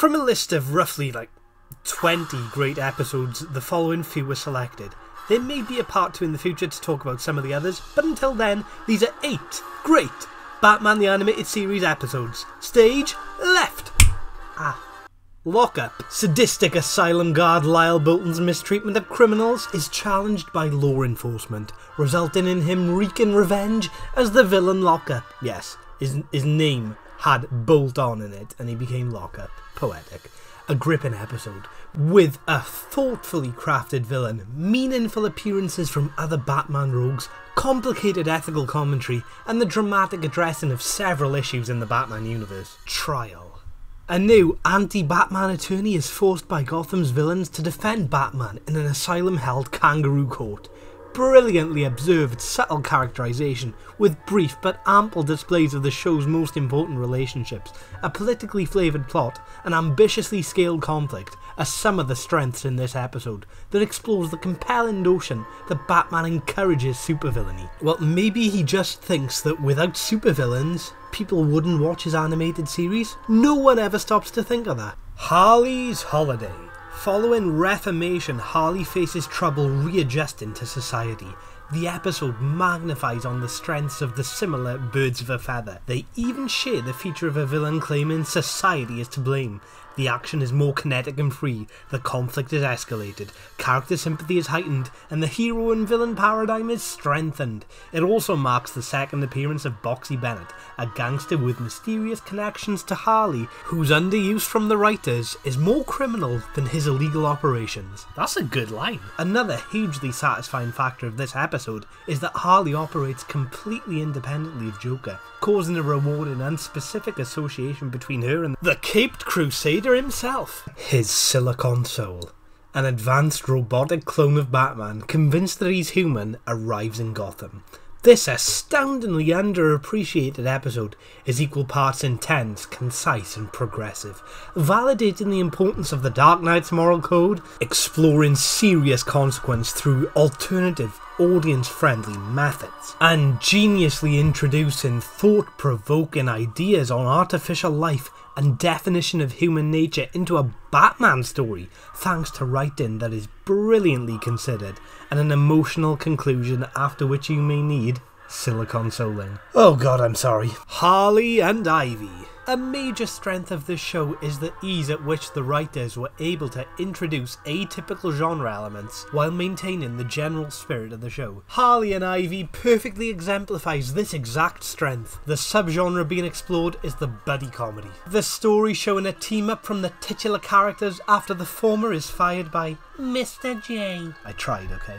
From a list of roughly 20 great episodes, the following few were selected. There may be a part 2 in the future to talk about some of the others, but until then, these are 8 great Batman the Animated Series episodes. Stage left. Lockup. Sadistic asylum guard Lyle Bolton's mistreatment of criminals is challenged by law enforcement, resulting in him wreaking revenge as the villain Lockup. Yes, his name had Bolt on in it, and he became Lockup. Poetic. A gripping episode, with a thoughtfully crafted villain, meaningful appearances from other Batman rogues, complicated ethical commentary, and the dramatic addressing of several issues in the Batman universe. Trial. A new anti-Batman attorney is forced by Gotham's villains to defend Batman in an asylum-held kangaroo court. Brilliantly observed, subtle characterization, with brief but ample displays of the show's most important relationships, a politically flavoured plot, and ambitiously scaled conflict are some of the strengths in this episode that explores the compelling notion that Batman encourages supervillainy. Well, maybe he just thinks that without supervillains, people wouldn't watch his animated series. No one ever stops to think of that. Harley's Holiday. Following reformation, Harley faces trouble readjusting to society. The episode magnifies on the strengths of the similar birds of a feather. They even share the feature of a villain claiming society is to blame. The action is more kinetic and free, the conflict is escalated, character sympathy is heightened, and the hero and villain paradigm is strengthened. It also marks the second appearance of Boxy Bennett, a gangster with mysterious connections to Harley, whose underuse from the writers is more criminal than his illegal operations. That's a good line. Another hugely satisfying factor of this episode is that Harley operates completely independently of Joker, causing a rewarding and specific association between her and the Caped Crusader himself. His Silicon Soul, an advanced robotic clone of Batman convinced that he's human, arrives in Gotham. This astoundingly underappreciated episode is equal parts intense, concise and progressive, validating the importance of the Dark Knight's moral code, exploring serious consequence through alternative, audience-friendly methods, and geniusly introducing thought-provoking ideas on artificial life and definition of human nature into a Batman story, thanks to writing that is brilliantly considered and an emotional conclusion after which you may need Silicon Souling. Oh god, I'm sorry. Harley and Ivy. A major strength of this show is the ease at which the writers were able to introduce atypical genre elements while maintaining the general spirit of the show. Harley and Ivy perfectly exemplifies this exact strength. The subgenre being explored is the buddy comedy. The story showing a team-up from the titular characters after the former is fired by Mr. J. I tried, okay?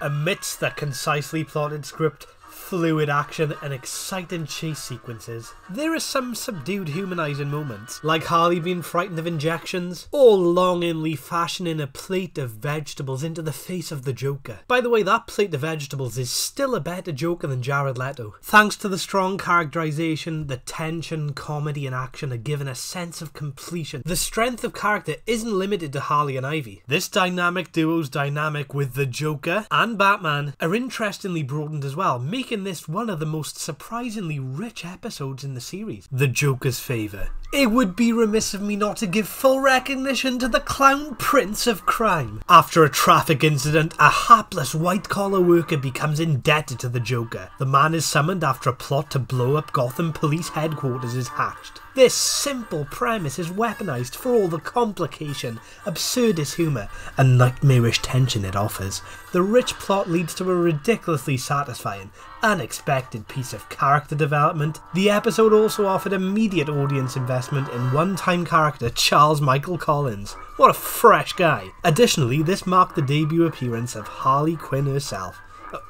Amidst the concisely plotted script, fluid action and exciting chase sequences, there are some subdued humanizing moments, like Harley being frightened of injections, or longingly fashioning a plate of vegetables into the face of the Joker. By the way, that plate of vegetables is still a better Joker than Jared Leto. Thanks to the strong characterization, the tension, comedy and action are given a sense of completion. The strength of character isn't limited to Harley and Ivy. This dynamic duo's dynamic with the Joker and Batman are interestingly broadened as well, making this one of the most surprisingly rich episodes in the series. The Joker's favour. It would be remiss of me not to give full recognition to the clown prince of crime. After a traffic incident, a hapless white-collar worker becomes indebted to the Joker. The man is summoned after a plot to blow up Gotham Police headquarters is hatched. This simple premise is weaponized for all the complication, absurdist humour, and nightmarish tension it offers. The rich plot leads to a ridiculously satisfying, unexpected piece of character development. The episode also offered immediate audience investment in one-time character Charles Michael Collins. What a fresh guy. Additionally, this marked the debut appearance of Harley Quinn herself.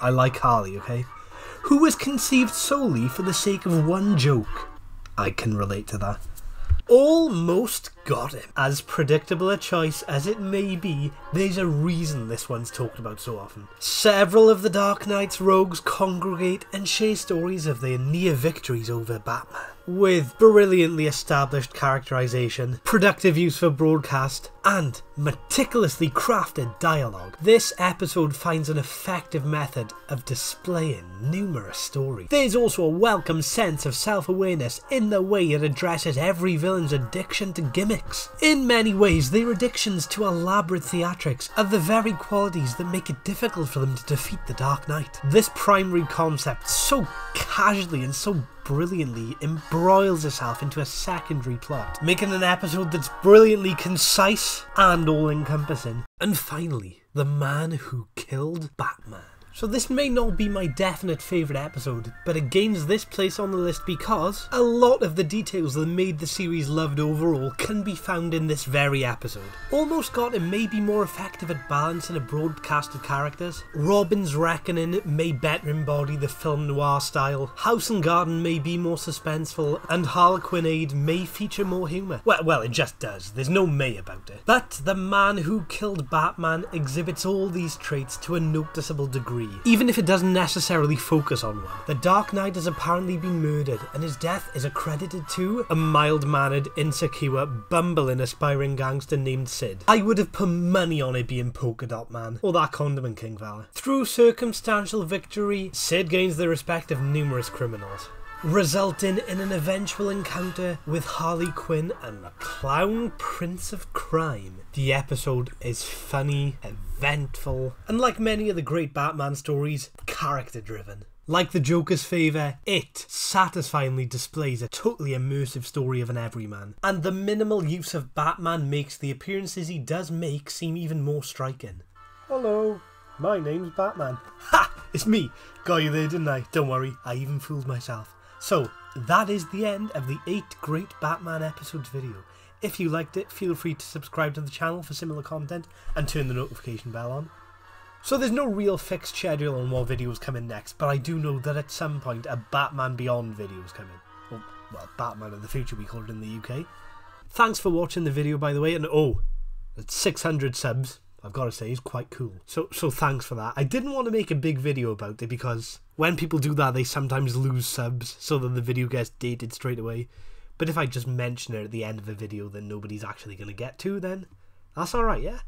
I like Harley, okay? Who was conceived solely for the sake of one joke. I can relate to that. Almost got him. As predictable a choice as it may be, there's a reason this one's talked about so often. Several of the Dark Knight's rogues congregate and share stories of their near victories over Batman. with brilliantly established characterization, productive use for broadcast, and meticulously crafted dialogue. This episode finds an effective method of displaying numerous stories. There's also a welcome sense of self-awareness in the way it addresses every villain's addiction to gimmicks. In many ways, their addictions to elaborate theatrics are the very qualities that make it difficult for them to defeat the Dark Knight. This primary concept so casually and so brilliantly embroils itself into a secondary plot, making an episode that's brilliantly concise and all-encompassing. And finally, the man who killed Batman. So this may not be my definite favourite episode, but it gains this place on the list because a lot of the details that made the series loved overall can be found in this very episode. Almost got it may be more effective at balancing a broadcast of characters. Robin's Reckoning may better embody the film noir style, House and Garden may be more suspenseful, and Harlequinade may feature more humour. Well, it just does, there's no may about it. But The Man Who Killed Batman exhibits all these traits to a noticeable degree, even if it doesn't necessarily focus on one. The Dark Knight has apparently been murdered, and his death is accredited to a mild-mannered, insecure, bumbling, aspiring gangster named Sid. I would have put money on it being Polka Dot Man, or that Condiment King fella. Through circumstantial victory, Sid gains the respect of numerous criminals, resulting in an eventual encounter with Harley Quinn and the Clown Prince of Crime. The episode is funny, eventful, and like many of the great Batman stories, character-driven. Like the Joker's favour, it satisfyingly displays a totally immersive story of an everyman, and the minimal use of Batman makes the appearances he does make seem even more striking. Hello, my name's Batman. Ha! It's me. Got you there, didn't I? Don't worry, I even fooled myself. So, that is the end of the 8 great Batman episodes video. If you liked it, feel free to subscribe to the channel for similar content and turn the notification bell on. So there's no real fixed schedule on what videos come in next, but I do know that at some point a Batman Beyond video is coming. Well, Batman of the Future we call it in the UK. Thanks for watching the video, by the way, and it's 600 subs. I've got to say, it's quite cool. So thanks for that. I didn't want to make a big video about it because when people do that, they sometimes lose subs so that the video gets dated straight away. But if I just mention it at the end of a video that nobody's actually going to get to, then that's alright, yeah?